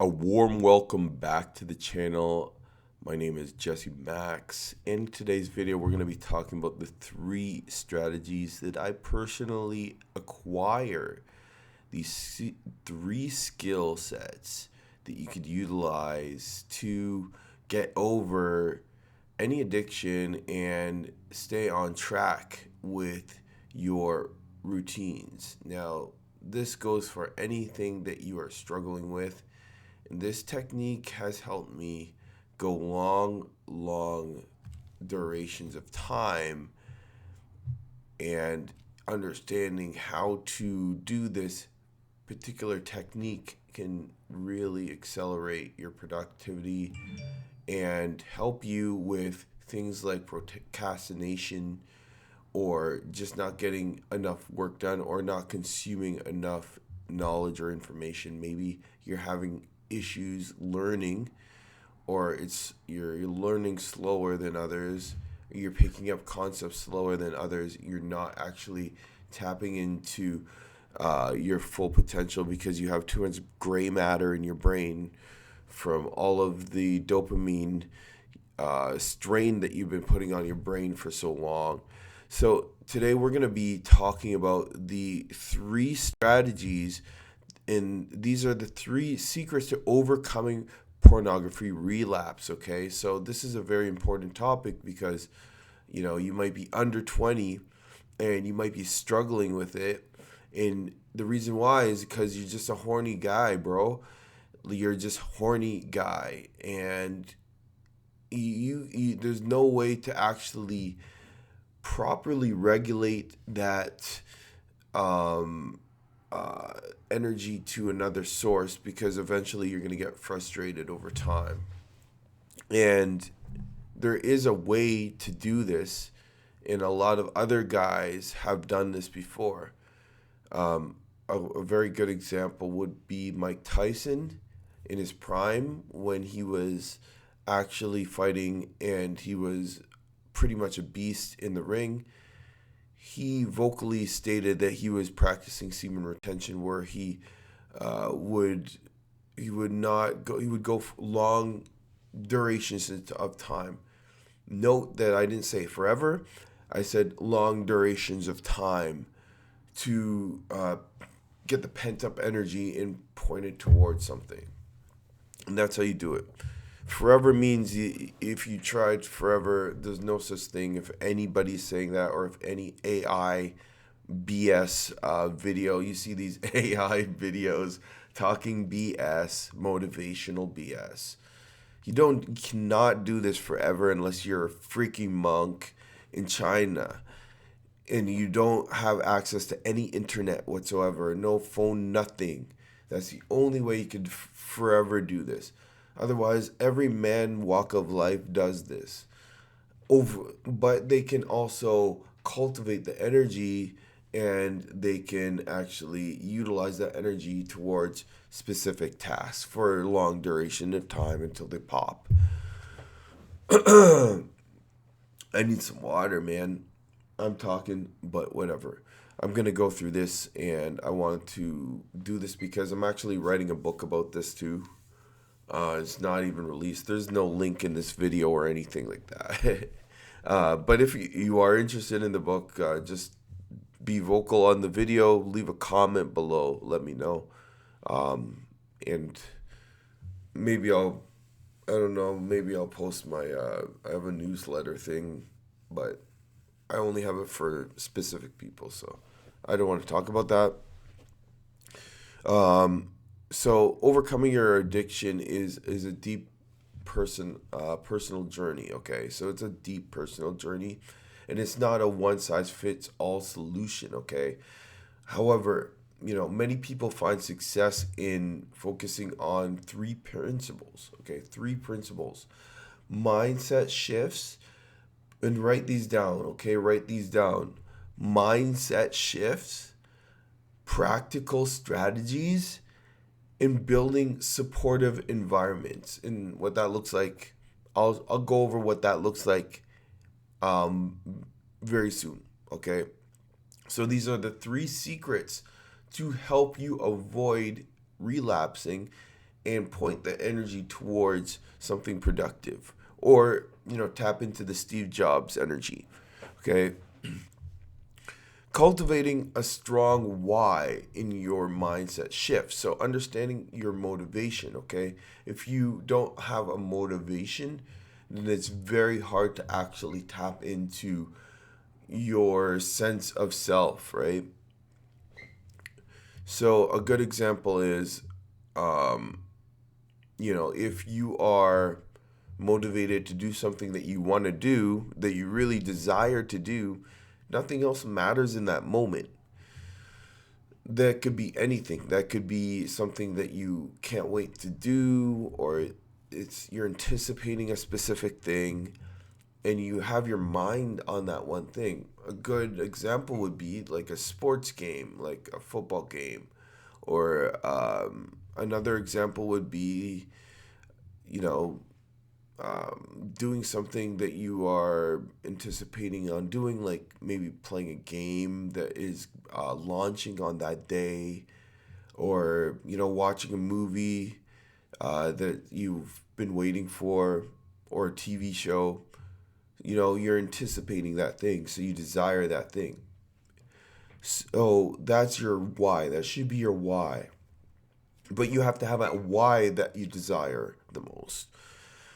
A warm welcome back to the channel. My name is Jesse Max. In today's video, we're going to be talking about the 3 strategies that I personally acquire. These 3 skill sets that you could utilize to get over any addiction and stay on track with your routines. Now, this goes for anything that you are struggling with. And this technique has helped me go long durations of time, and understanding how to do this particular technique can really accelerate your productivity and help you with things like procrastination or just not getting enough work done or not consuming enough knowledge or information. Maybe you're having issues learning, or you're learning slower than others, you're picking up concepts slower than others, you're not actually tapping into your full potential because you have too much gray matter in your brain from all of the dopamine strain that you've been putting on your brain for so long. So today we're going to be talking about the 3 strategies, and these are the 3 secrets to overcoming pornography relapse. Okay, so this is a very important topic because you might be under 20 and you might be struggling with it, and the reason why is because you're just a horny guy, bro. You're just horny guy, and you there's no way to actually properly regulate that energy to another source, because eventually you're going to get frustrated over time. And there is a way to do this, and a lot of other guys have done this before. A very good example would be Mike Tyson in his prime, when he was actually fighting and he was pretty much a beast in the ring. He vocally stated that he was practicing semen retention, where he would go for long durations of time. Note that I didn't say forever. I said long durations of time to get the pent up energy and point it towards something. And that's how you do it. Forever means if you tried forever, there's no such thing. If anybody's saying that, or if any AI BS video, you see these AI videos talking BS, motivational BS. You cannot do this forever unless you're a freaking monk in China and you don't have access to any internet whatsoever, no phone, nothing. That's the only way you could forever do this. Otherwise, every man walk of life does this. But they can also cultivate the energy, and they can actually utilize that energy towards specific tasks for a long duration of time until they pop. I need some water, man. I'm talking, but whatever. I'm going to go through this, and I want to do this because I'm actually writing a book about this too. It's not even released. There's no link in this video or anything like that. But if you are interested in the book, just be vocal on the video. Leave a comment below. Let me know. And maybe I don't know, maybe I'll post my, I have a newsletter thing, but I only have it for specific people, so I don't want to talk about that. So overcoming your addiction is a deep personal journey. Okay, so it's a deep personal journey, and it's not a one size fits all solution. Okay, however, many people find success in focusing on 3 principles. Okay, 3 principles: mindset shifts, and write these down. Okay, write these down: mindset shifts, practical strategies, in building supportive environments. And what that looks like, I'll go over what that looks like very soon. Okay, so these are the 3 secrets to help you avoid relapsing and point the energy towards something productive, or tap into the Steve Jobs energy. Okay, cultivating a strong why in your mindset shift. So understanding your motivation. Okay, if you don't have a motivation, then it's very hard to actually tap into your sense of self, right? So a good example is, um, if you are motivated to do something that you want to do, that you really desire to do, nothing else matters in that moment. That could be anything. That could be something that you can't wait to do, or it's you're anticipating a specific thing and you have your mind on that one thing. A good example would be like a sports game, like a football game, or another example would be, you know, doing something that you are anticipating on doing, like maybe playing a game that is launching on that day, or watching a movie that you've been waiting for, or a TV show. You're anticipating that thing, so you desire that thing. So that's your why. That should be your why. But you have to have that why that you desire the most.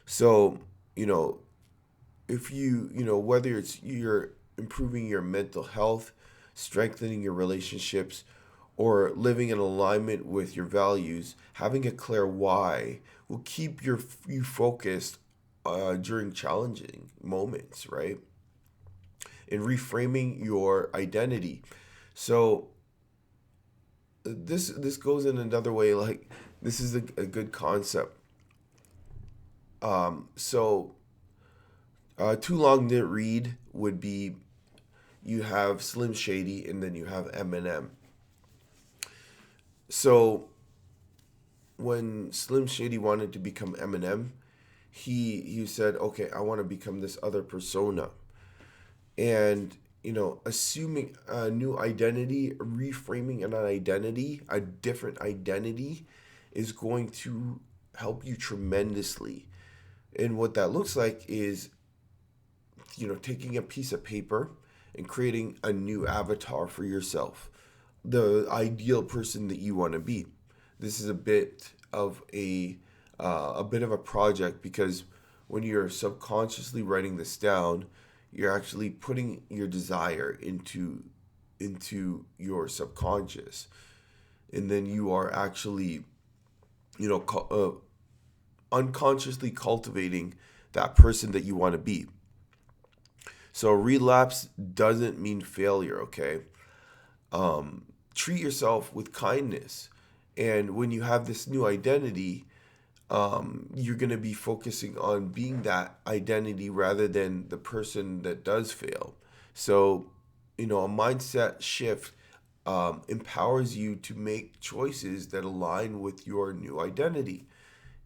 So, you know, if whether it's you're improving your mental health, strengthening your relationships, or living in alignment with your values, having a clear why will keep you focused during challenging moments, right? And reframing your identity. So this goes in another way. Like, this is a good concept. So too long didn't read would be, you have Slim Shady and then you have Eminem. So when Slim Shady wanted to become Eminem, he said, okay, I want to become this other persona. And assuming a new identity, reframing an identity, a different identity, is going to help you tremendously. And what that looks like is, taking a piece of paper and creating a new avatar for yourself, the ideal person that you want to be. This is a bit of a project, because when you're subconsciously writing this down, you're actually putting your desire into your subconscious, and then you are actually unconsciously cultivating that person that you want to be. So relapse doesn't mean failure, okay? Treat yourself with kindness. And when you have this new identity, you're going to be focusing on being that identity rather than the person that does fail. So, a mindset shift empowers you to make choices that align with your new identity.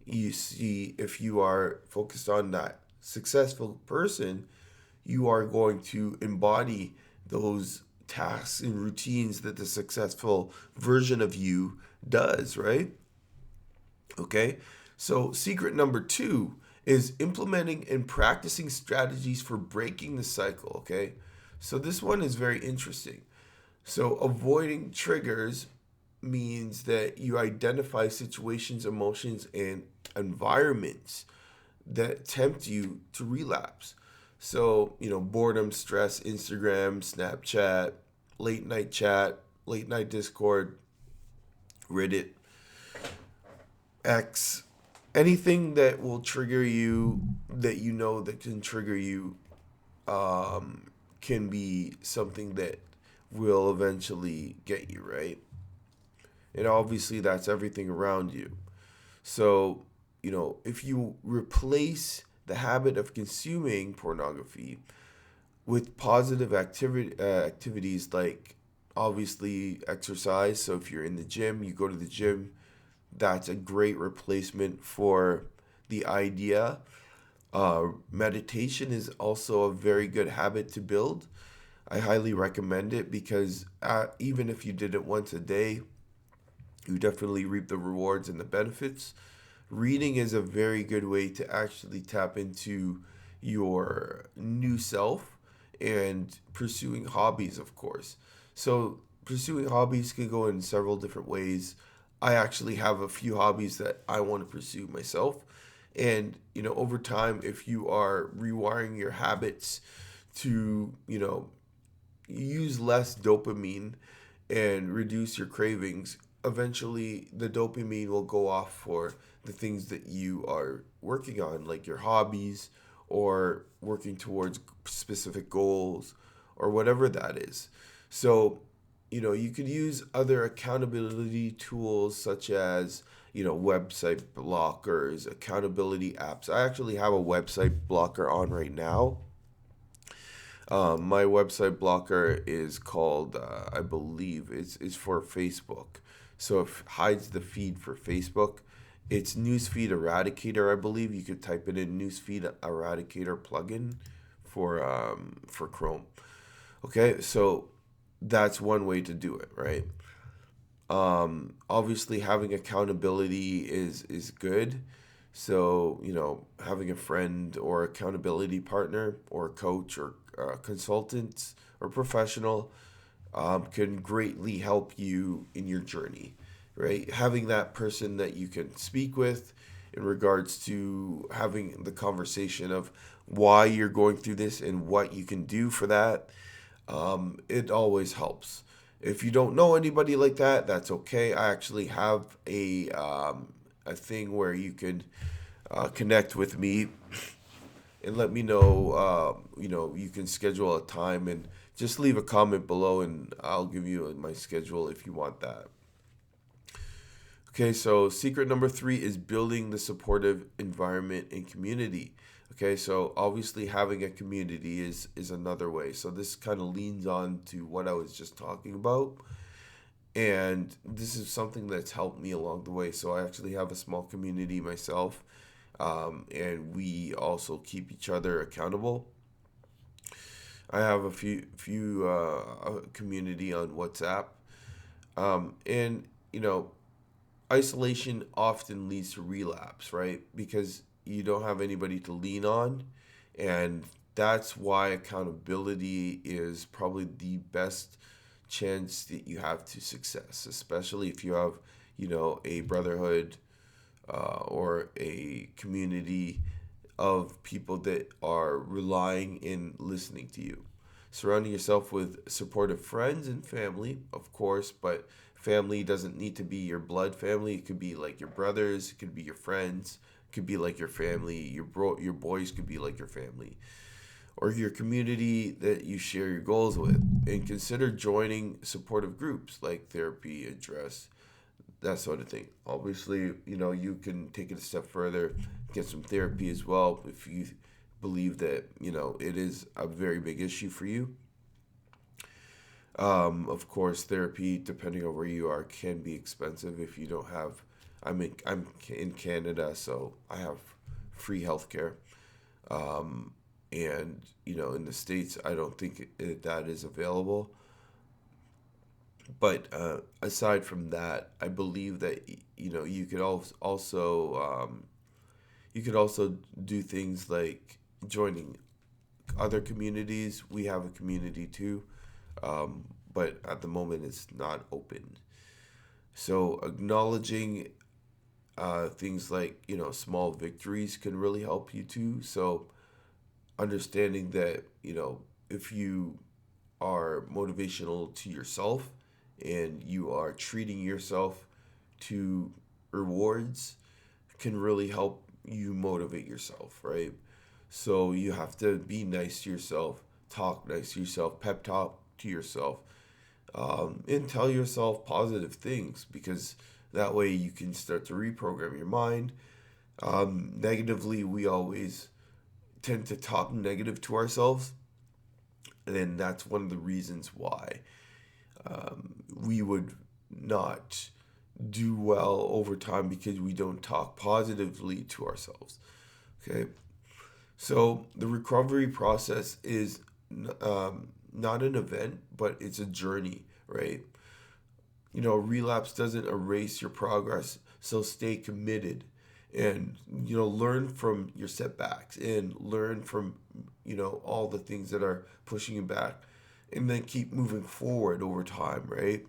You see, if you are focused on that successful person, you are going to embody those tasks and routines that the successful version of you does, right? Okay. So, secret number two is implementing and practicing strategies for breaking the cycle. Okay. So, this one is very interesting. So, avoiding triggers means that you identify situations, emotions, and environments that tempt you to relapse. So, boredom, stress, Instagram, Snapchat, late night Discord, Reddit, X, anything that will trigger you, that that can trigger you, can be something that will eventually get you, right? And obviously, that's everything around you. So, if you replace the habit of consuming pornography with positive activities, like obviously exercise. So if you're in the gym, you go to the gym, that's a great replacement for the idea. Meditation is also a very good habit to build. I highly recommend it, because even if you did it once a day, You definitely reap the rewards and the benefits. Reading is a very good way to actually tap into your new self, and pursuing hobbies, of course. So, pursuing hobbies can go in several different ways. I actually have a few hobbies that I want to pursue myself. And, over time, if you are rewiring your habits to, use less dopamine and reduce your cravings, eventually the dopamine will go off for the things that you are working on, like your hobbies or working towards specific goals or whatever that is. So, you could use other accountability tools such as, website blockers, accountability apps. I actually have a website blocker on right now. My website blocker is called, I believe, it's for Facebook. So it hides the feed for Facebook. It's Newsfeed Eradicator, I believe. You could type it in, Newsfeed Eradicator plugin for Chrome. Okay, so that's one way to do it, right? Obviously, having accountability is good. So, having a friend or accountability partner or coach or consultant or professional can greatly help you in your journey, right? Having that person that you can speak with in regards to having the conversation of why you're going through this and what you can do for that, it always helps. If you don't know anybody like that, that's okay. I actually have a thing where you can connect with me and let me know. You can schedule a time and just leave a comment below, and I'll give you my schedule if you want that. Okay, so secret number 3 is building the supportive environment and community. Okay, so obviously having a community is another way. So this kind of leans on to what I was just talking about. And this is something that's helped me along the way. So I actually have a small community myself, and we also keep each other accountable. I have a few a community on WhatsApp, and isolation often leads to relapse, right? Because you don't have anybody to lean on. And that's why accountability is probably the best chance that you have to success, especially if you have, a brotherhood or a community of people that are relying and listening to you. Surrounding yourself with supportive friends and family, of course, but family doesn't need to be your blood family. It could be like your brothers, it could be your friends, it could be like your family. Your boys could be like your family, or your community that you share your goals with. And consider joining supportive groups like therapy, interest, that sort of thing. Obviously, you can take it a step further, get some therapy as well if you believe that, it is a very big issue for you. Of course, therapy, depending on where you are, can be expensive if you don't have. I'm in Canada, so I have free healthcare. And in the States, I don't think that is available. But aside from that, I believe that you could also do things like joining other communities. We have a community too, but at the moment it's not open. So acknowledging things like small victories can really help you too. So understanding that if you are motivational to yourself and you are treating yourself to rewards can really help you motivate yourself, right? So you have to be nice to yourself, talk nice to yourself, pep talk to yourself, and tell yourself positive things, because that way you can start to reprogram your mind. Negatively, we always tend to talk negative to ourselves, and that's one of the reasons why we would not do well over time, because we don't talk positively to ourselves. Okay, so the recovery process is not an event, but it's a journey, right? Relapse doesn't erase your progress, so stay committed and learn from your setbacks and learn from all the things that are pushing you back, and then keep moving forward over time, right?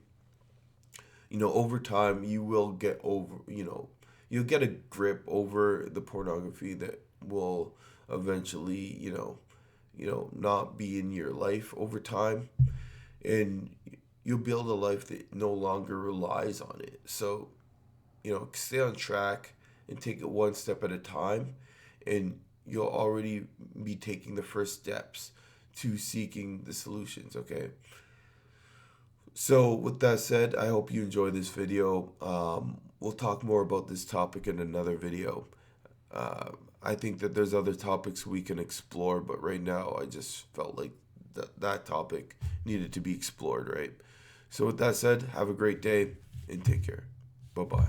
Over time you will get over, you'll get a grip over the pornography that will eventually, not be in your life over time, and you'll build a life that no longer relies on it. So, stay on track and take it one step at a time, and you'll already be taking the first steps to seeking the solutions, okay? So, with that said, I hope you enjoy this video. We'll talk more about this topic in another video. I think that there's other topics we can explore, but right now I just felt like that topic needed to be explored, right? So, with that said, have a great day and take care. Bye bye.